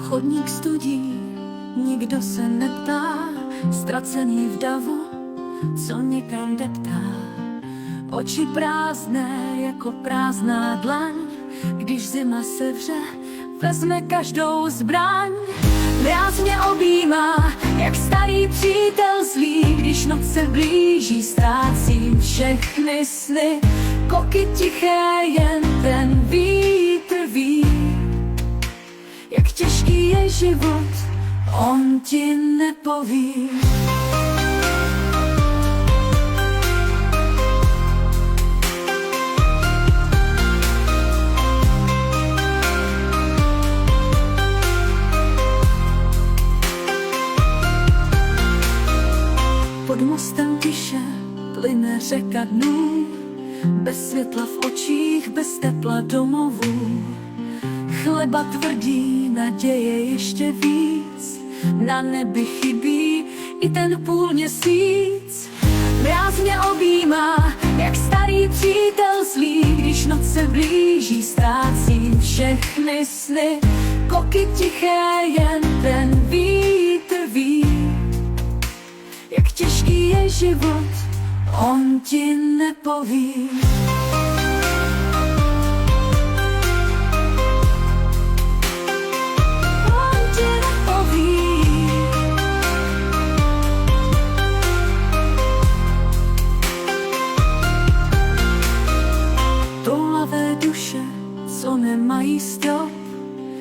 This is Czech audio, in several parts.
Chodník studí, nikdo se neptá, ztracený v davu, co někam deptá. Oči prázdné jako prázdná dlaň, když zima sevře, vezme každou zbraň. Mráz mě objímá, jak starý přítel zlý, když noc se blíží, ztrácím všechny sny. Koky tiché, jen ten vítr ví, jak těžký je život, on ti nepoví. Pod mostem tiše plyne řeka dnů, bez světla v očích, bez tepla domovů. Chleba tvrdí, naděje ještě víc, na nebi chybí i ten půlměsíc. Mráz mě objímá, jak starý přítel zlý, když noc se blíží, ztrácím všechny sny. Koky tiché, jen ten vítr ví, jak těžký je život, on ti nepoví. On ti nepoví. Toulavé duše, co nemají strop,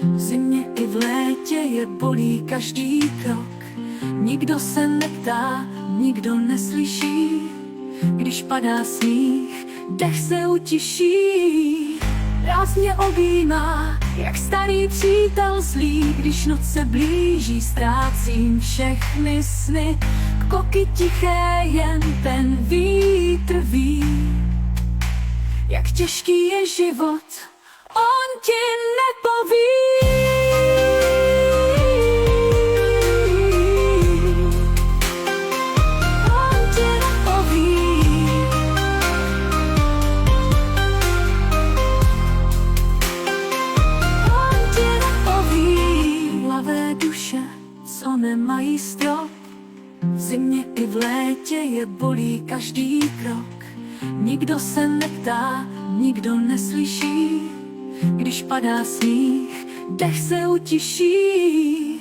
v zimě i v létě je bolí každý krok. Nikdo se neptá, nikdo neslyší, když padá sníh, dech se utiší. Mráz mě objímá, jak starý přítel zlý, když noc se blíží, ztrácím všechny sny. Koky tiché, jen ten vítr ví, jak těžký je život, on ti nepoví. Co nemají strop, v zimě i v létě je bolí každý krok. Nikdo se neptá, nikdo neslyší, když padá sníh, dech se utiší.